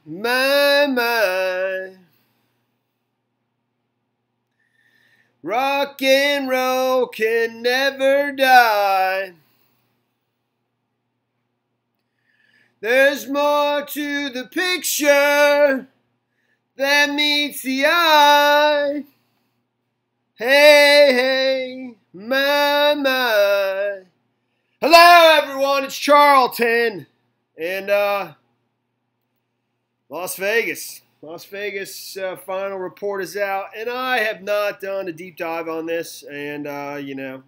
my. Rock and roll can never die. There's more to the picture than meets the eye. Hey, hey, my. Hello, everyone. It's Charlton and Las Vegas. Las Vegas final report is out, and I have not done a deep dive on this. And I know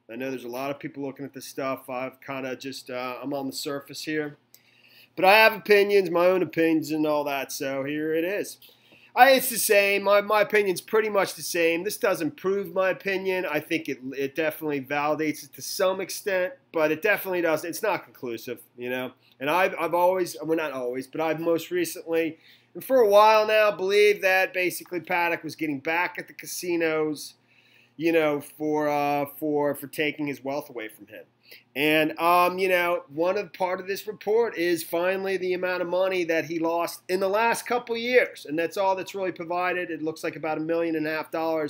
there's a lot of people looking at this stuff. I've kind of just I'm on the surface here, but I have opinions, my own opinions, and all that. So here it is. It's the same. My opinion's pretty much the same. This doesn't prove my opinion. I think it definitely validates it to some extent, but it definitely doesn't. It's not conclusive, And I've always, well, not always, but I've most recently, and for a while now, believed that basically Paddock was getting back at the casinos, for taking his wealth away from him. And, part of this report is finally the amount of money that he lost in the last couple years. And that's all that's really provided. It looks like about $1.5 million.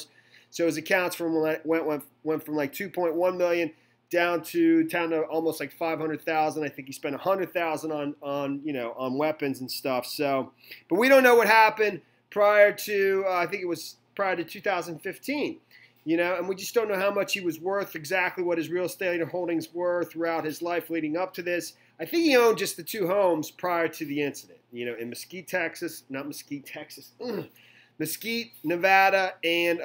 So his accounts went from like 2.1 million down to almost like 500,000. I think he spent 100,000 on weapons and stuff. So, but we don't know what happened prior to, I think it was prior to 2015. And we just don't know how much he was worth, exactly what his real estate holdings were throughout his life leading up to this. I think he owned just the 2 homes prior to the incident, in Mesquite, Texas, Mesquite, Nevada, and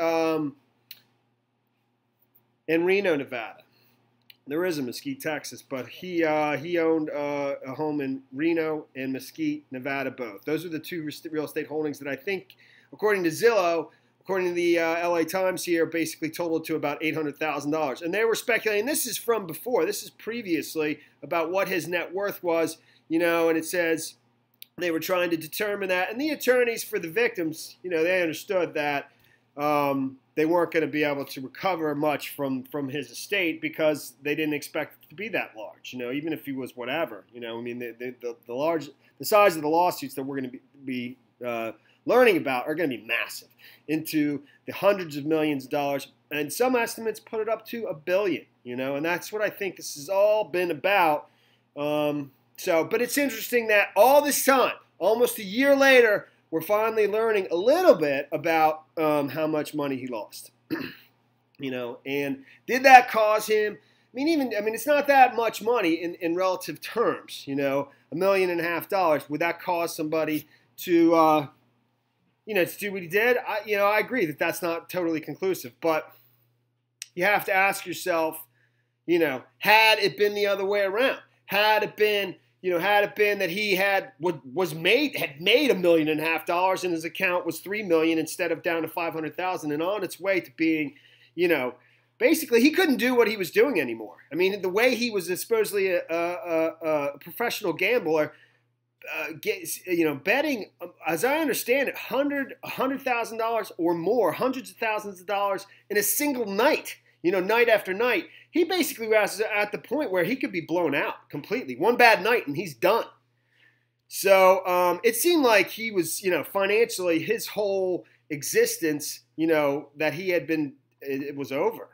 Reno, Nevada. There is a Mesquite, Texas, but he owned a home in Reno and Mesquite, Nevada, both. Those are the 2 real estate holdings that I think, according to Zillow, according to the LA Times here, basically totaled to about $800,000. And they were speculating, this is from before, this is previously, about what his net worth was, and it says they were trying to determine that. And the attorneys for the victims, they understood that they weren't going to be able to recover much from his estate because they didn't expect it to be that large, even if he was whatever. The size of the lawsuits that we're going to be learning about are going to be massive, into the hundreds of millions of dollars, and some estimates put it up to $1 billion, and that's what I think this has all been about. But it's interesting that all this time, almost a year later, we're finally learning a little bit about how much money he lost, and did that cause him? It's not that much money in relative terms, $1.5 million. Would that cause somebody to to do what he did? I agree that that's not totally conclusive, but you have to ask yourself, had it been the other way around, had it been that he had made $1.5 million and his account was $3 million instead of down to 500,000 and on its way to being, basically he couldn't do what he was doing anymore. The way he was supposedly a professional gambler, betting, as I understand it, $100,000 or more, hundreds of thousands of dollars in a single night, night after night. He basically was at the point where he could be blown out completely. One bad night and he's done. So it seemed like he was, financially, his whole existence, that he had been, it was over.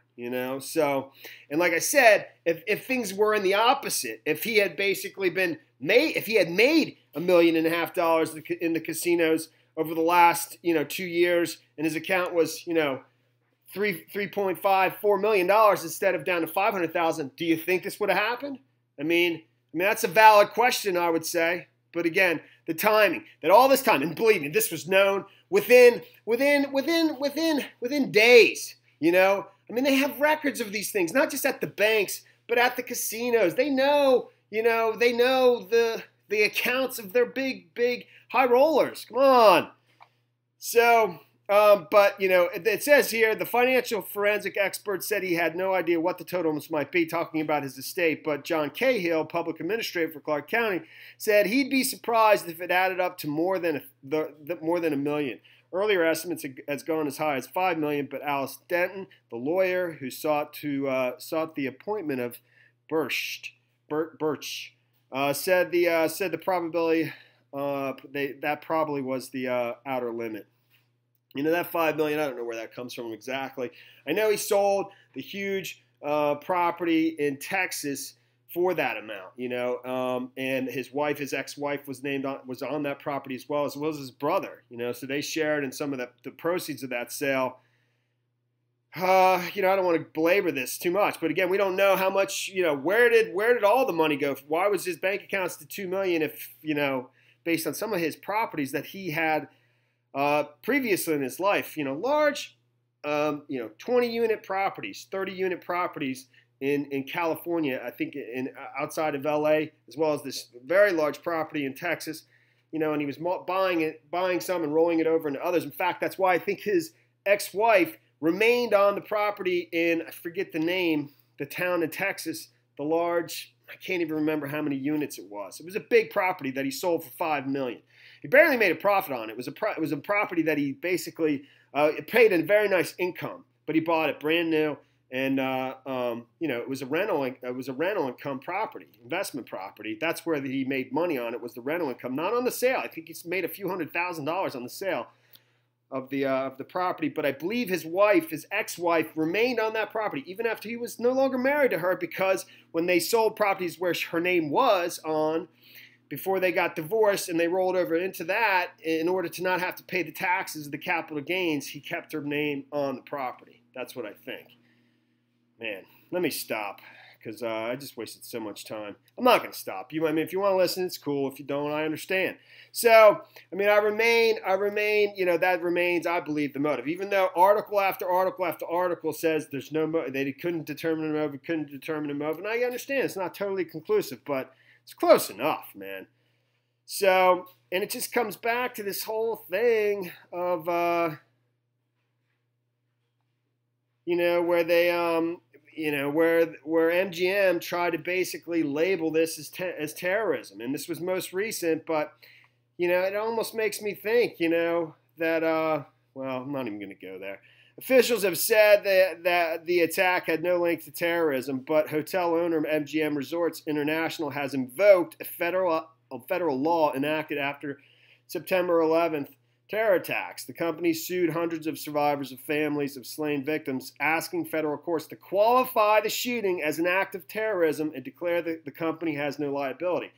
So, and like I said, if things were in the opposite, if he had basically made $1.5 million in the casinos over the last, 2 years, and his account was, $3.4 million instead of down to 500,000, do you think this would have happened? That's a valid question, I would say. But again, the timing, that all this time, and believe me, this was known within days, they have records of these things, not just at the banks, but at the casinos. They know, the accounts of their big high rollers. Come on. So, but, it says here, the financial forensic expert said he had no idea what the totals might be, talking about his estate. But John Cahill, public administrator for Clark County, said he'd be surprised if it added up to more than $1 million. Earlier estimates has gone as high as $5 million, but Alice Denton, the lawyer who sought the appointment of Birch, said the probability that probably was the outer limit. That $5 million, I don't know where that comes from exactly. I know he sold the huge property in Texas for that amount, and his wife, his ex-wife, was on that property as well as his brother, so they shared in some of the proceeds of that sale. I don't want to belabor this too much, but again, we don't know how much, where did all the money go? Why was his bank accounts to $2 million if, based on some of his properties that he had previously in his life, large, 20-unit properties, 30-unit properties in California, I think outside of LA, as well as this very large property in Texas, and he was buying some and rolling it over into others. In fact, that's why I think his ex-wife remained on the property in, I forget the name, the town in Texas, the large, I can't even remember how many units it was. It was a big property that he sold for $5 million. He barely made a profit on it. It was a property that he basically, it paid a very nice income, but he bought it brand new, and it was a rental income property, investment property. That's where he made money on it, was the rental income, not on the sale. I think he's made a few $100,000 on the sale of the property, but I believe his ex-wife, remained on that property even after he was no longer married to her, because when they sold properties where her name was on before they got divorced and they rolled over into that, in order to not have to pay the taxes of the capital gains, he kept her name on the property. That's what I think. Man, let me stop, because I just wasted so much time. I'm not going to stop you. If you want to listen, it's cool. If you don't, I understand. So, I remain, that remains, I believe, the motive. Even though article after article after article says there's no motive, they couldn't determine a motive, and I understand it's not totally conclusive, but it's close enough, man. So, and it just comes back to this whole thing of, where they, where MGM tried to basically label this as terrorism. And this was most recent, but, it almost makes me think, that, well, I'm not even going to go there. Officials have said that the attack had no link to terrorism, but hotel owner MGM Resorts International has invoked a federal law enacted after September 11th terror attacks. The company sued hundreds of survivors of families of slain victims, asking federal courts to qualify the shooting as an act of terrorism and declare that the company has no liability.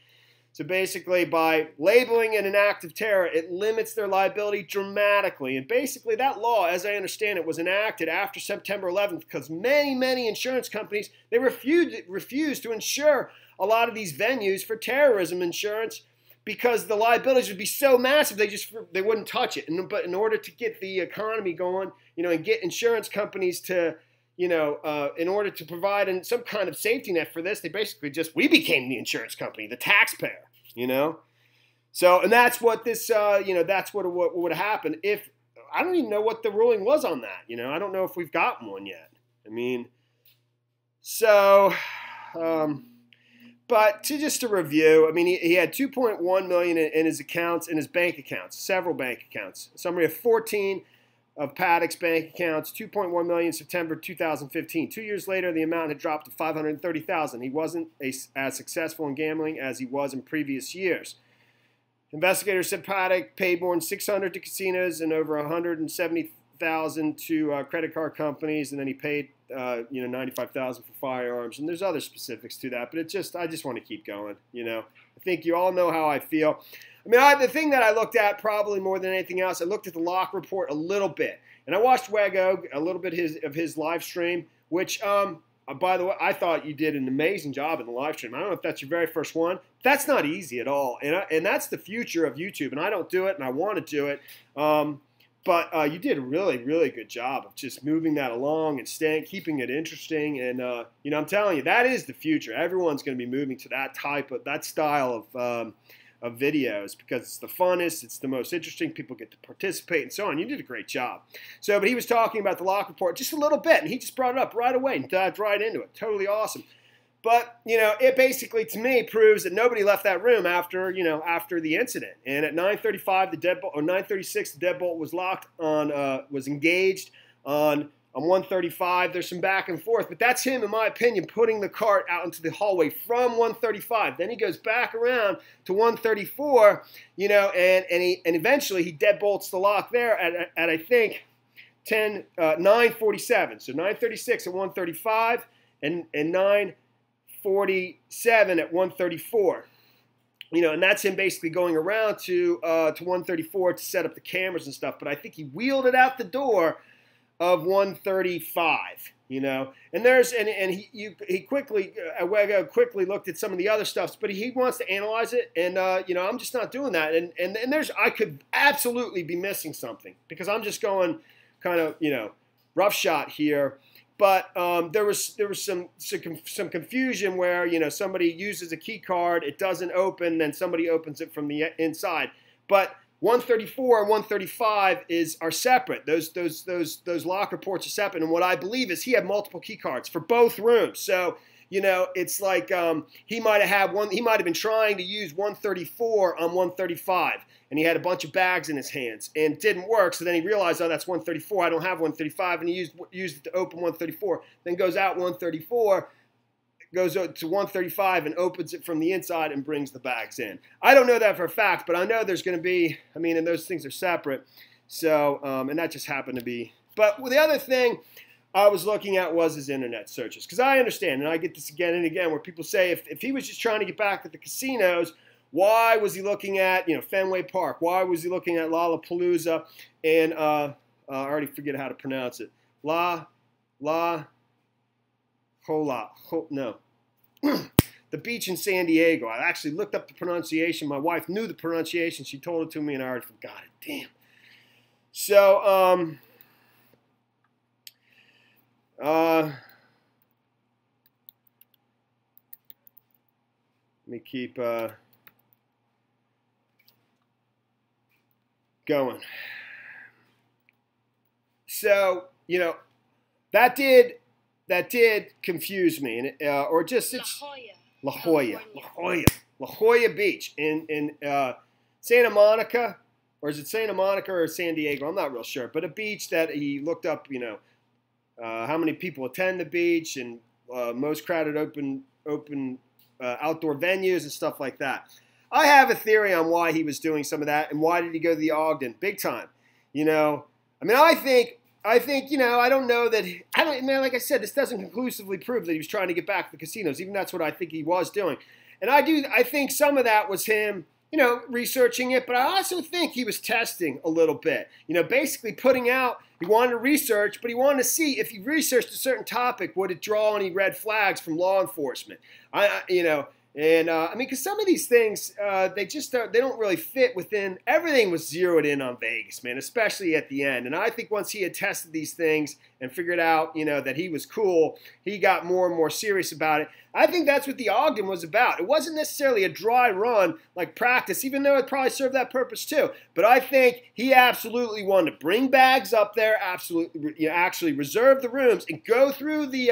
So basically, by labeling it an act of terror, it limits their liability dramatically. And basically, that law, as I understand it, was enacted after September 11th because many insurance companies, they refused to insure a lot of these venues for terrorism insurance because the liabilities would be so massive, they wouldn't touch it. But in order to get the economy going, and get insurance companies to, in order to provide some kind of safety net for this, they basically we became the insurance company, the taxpayer, So, and that's what this, that's what would have happened if, I don't even know what the ruling was on that, I don't know if we've gotten one yet. But just to review, he had $2.1 million in his accounts, in his bank accounts, several bank accounts. A summary of 14 of Paddock's bank accounts, $2.1 million in September 2015. 2 years later, the amount had dropped to $530,000. He wasn't as successful in gambling as he was in previous years. Investigators said Paddock paid more than $600 to casinos and over $170,000 to credit card companies, and then he paid $95,000 for firearms. And there's other specifics to that, but I just want to keep going. I think you all know how I feel. The thing that I looked at probably more than anything else, I looked at the Locke report a little bit. And I watched Wego, a little bit of his live stream, which, by the way, I thought you did an amazing job in the live stream. I don't know if that's your very first one. That's not easy at all. And that's the future of YouTube. And I don't do it, and I want to do it. But you did a really, really good job of just moving that along and keeping it interesting. And, I'm telling you, that is the future. Everyone's going to be moving to that style of videos because it's the funnest, it's the most interesting, people get to participate and so on. You did a great job. So, but he was talking about the Locke report just a little bit, and he just brought it up right away and dived right into it. Totally awesome. But, it basically, to me, proves that nobody left that room after the incident. And at 9:35, 9:36, the deadbolt was locked on, was engaged on on 135. There's some back and forth, but that's him, in my opinion, putting the cart out into the hallway from 135. Then he goes back around to 134, you know, and eventually he deadbolts the lock there at I think 947. So 936 at 135 and 947 at 134. You know, and that's him basically going around to 134 to set up the cameras and stuff. But I think he wheeled it out the door of 135. You know, and he quickly quickly looked at some of the other stuff, but he wants to analyze it, and you know, I'm just not doing that. And I could absolutely be missing something because I'm just going kind of, you know, roughshod here. But there was some confusion where, you know, somebody uses a key card, it doesn't open, then somebody opens it from the inside. But 134 and 135 are separate. Those locker ports are separate. And what I believe is he had multiple key cards for both rooms. So, you know, it's like he might have been trying to use 134 on 135, and he had a bunch of bags in his hands, and it didn't work. So then he realized, oh, that's 134. I don't have 135, and he used it to open 134. Then goes out 134, goes to 135, and opens it from the inside and brings the bags in. I don't know that for a fact, but I know there's going to be. I mean, and those things are separate. So, and that just happened to be. But the other thing I was looking at was his internet searches, because I understand, and I get this again and again, where people say if he was just trying to get back at the casinos, why was he looking at, you know, Fenway Park? Why was he looking at Lollapalooza? And I already forget how to pronounce it. No, the beach in San Diego. I actually looked up the pronunciation. My wife knew the pronunciation. She told it to me, and I already forgot it. Damn. So, let me keep going. So, you know, that did confuse me, and or just it's La Jolla Beach in Santa Monica, or is it Santa Monica or San Diego? I'm not real sure, but a beach that he looked up, you know, how many people attend the beach, and most crowded open outdoor venues and stuff like that. I have a theory on why he was doing some of that, and why did he go to the Ogden big time. You know, I mean, I think, you know, I don't know that, man, like I said, this doesn't conclusively prove that he was trying to get back to the casinos. Even that's what I think he was doing. And I think some of that was him, you know, researching it, but I also think he was testing a little bit. You know, basically putting out, he wanted to research, but he wanted to see if he researched a certain topic, would it draw any red flags from law enforcement? You know, and I mean, because some of these things, they don't really fit within. Everything was zeroed in on Vegas, man, especially at the end. And I think once he had tested these things and figured out, you know, that he was cool, he got more and more serious about it. I think that's what the Ogden was about. It wasn't necessarily a dry run like practice, even though it probably served that purpose too. But I think he absolutely wanted to bring bags up there, absolutely, you know, actually reserve the rooms and go through the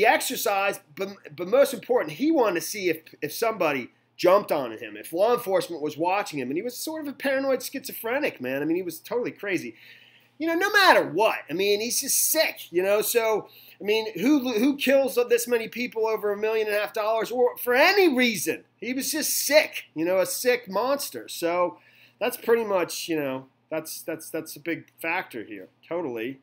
exercise, but most important, he wanted to see if somebody jumped on him, if law enforcement was watching him. And he was sort of a paranoid schizophrenic, man. I mean, he was totally crazy. You know, no matter what. I mean, he's just sick, you know. So, I mean, who kills this many people over $1.5 million or for any reason? He was just sick, you know, a sick monster. So that's pretty much, you know, that's a big factor here, totally.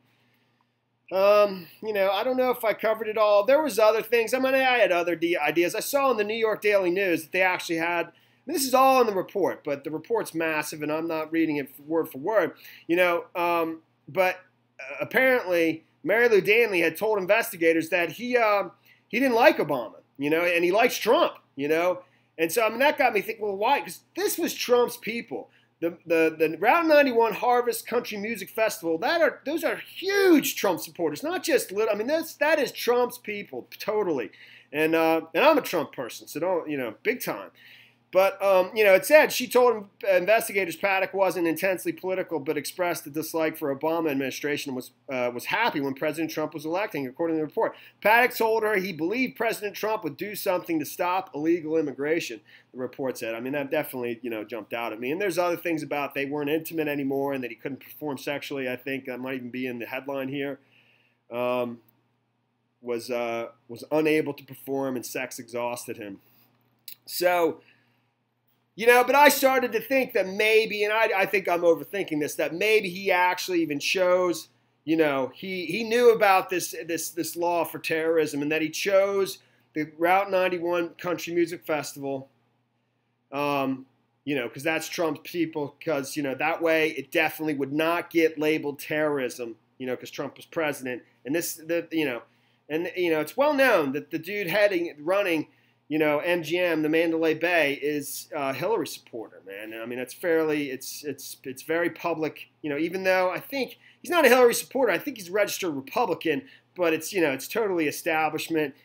You know, I don't know if I covered it all. There was other things. I mean, I had other ideas. I saw in the New York Daily News that they actually had, this is all in the report, but the report's massive, and I'm not reading it word for word, you know, but apparently Mary Lou Danley had told investigators that he didn't like Obama, you know, and he likes Trump, you know, and so, I mean, that got me thinking, well, why? Because this was Trump's people. The Route 91 Harvest Country Music Festival, those are huge Trump supporters, not just little. I mean, that is Trump's people, totally. And I'm a Trump person, so don't, you know, big time. But, you know, it said she told investigators Paddock wasn't intensely political, but expressed a dislike for Obama administration and was happy when President Trump was electing, according to the report. Paddock told her he believed President Trump would do something to stop illegal immigration, the report said. I mean, that definitely, you know, jumped out at me. And there's other things about they weren't intimate anymore and that he couldn't perform sexually, I think. That might even be in the headline here. was unable to perform, and sex exhausted him. So, but I started to think that maybe, and I think I'm overthinking this, that maybe he actually even chose, he knew about this law for terrorism, and that he chose the Route 91 Country Music Festival, because that's Trump's people, because, that way it definitely would not get labeled terrorism, because Trump was president. And it's well known that the dude running, MGM, the Mandalay Bay, is a Hillary supporter, man. I mean, it's very public, even though I think he's not a Hillary supporter. I think he's a registered Republican, but it's totally establishment,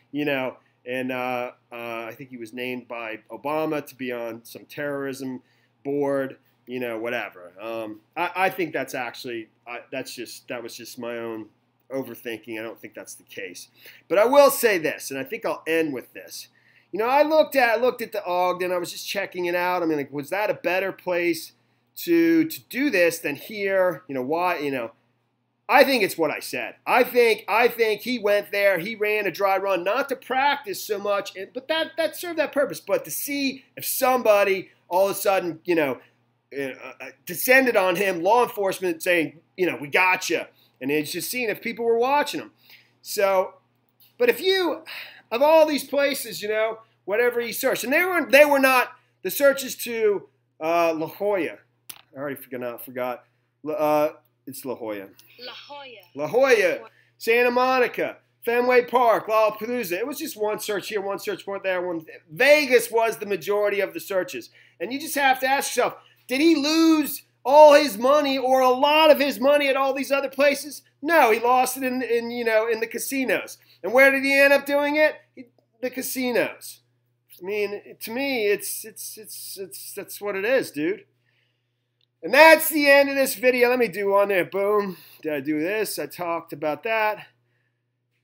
and I think he was named by Obama to be on some terrorism board, whatever. I think that's actually, that was just my own overthinking. I don't think that's the case. But I will say this, and I think I'll end with this. I looked at the Ogden. I was just checking it out. I mean, was that a better place to do this than here? Why? I think it's what I said. I think he went there. He ran a dry run, not to practice so much, but that served that purpose. But to see if somebody all of a sudden, descended on him, law enforcement saying, we got you, and it's just seeing if people were watching him. So, but if you, of all these places, whatever you search, and they were not the searches to La Jolla. I already forgot. It's La Jolla. La Jolla, Santa Monica, Fenway Park, Lollapalooza. It was just one search here, one search there, one. Vegas was the majority of the searches, and you just have to ask yourself: did he lose all his money or a lot of his money at all these other places? No, he lost it in the casinos. And where did he end up doing it? The casinos. I mean, to me, it's that's what it is, dude. And that's the end of this video. Let me do one there. Boom. Did I do this? I talked about that.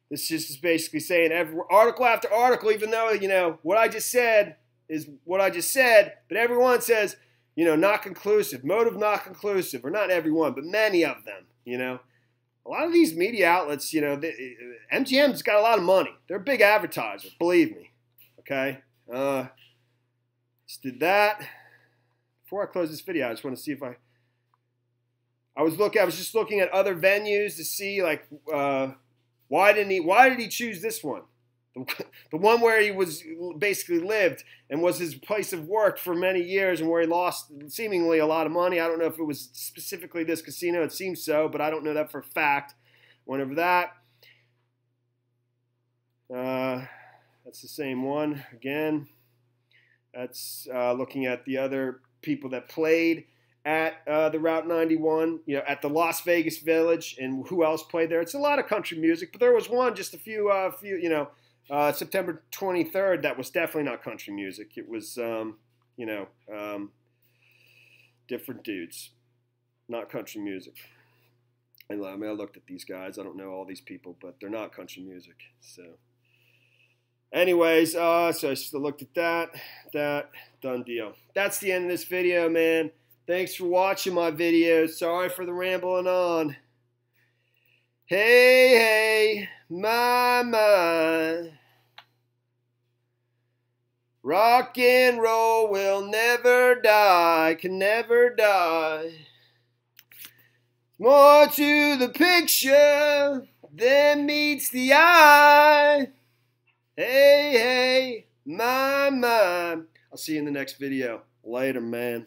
This just is basically saying every article after article, even though, what I just said is what I just said, but everyone says, not conclusive, motive not conclusive, or not everyone, but many of them, A lot of these media outlets, MGM's got a lot of money. They're a big advertiser, believe me. Okay? Just did that. Before I close this video, I just want to see if I was just looking at other venues to see, like, why did he choose this one? The one where he was basically lived and was his place of work for many years, and where he lost seemingly a lot of money. I don't know if it was specifically this casino. It seems so, but I don't know that for a fact. Went over that. That's the same one again. That's looking at the other people that played at the Route 91, at the Las Vegas Village, and who else played there. It's a lot of country music, but there was one just a few, September 23rd that was definitely not country music. It was, different dudes, not country music. I looked at these guys. I don't know all these people, but they're not country music. So, anyways, so I still looked at that, done deal. That's the end of this video, man. Thanks for watching my videos. Sorry for the rambling on. Hey, my. Rock and roll will never die, can never die. More to the picture than meets the eye. Hey, my. I'll see you in the next video. Later, man.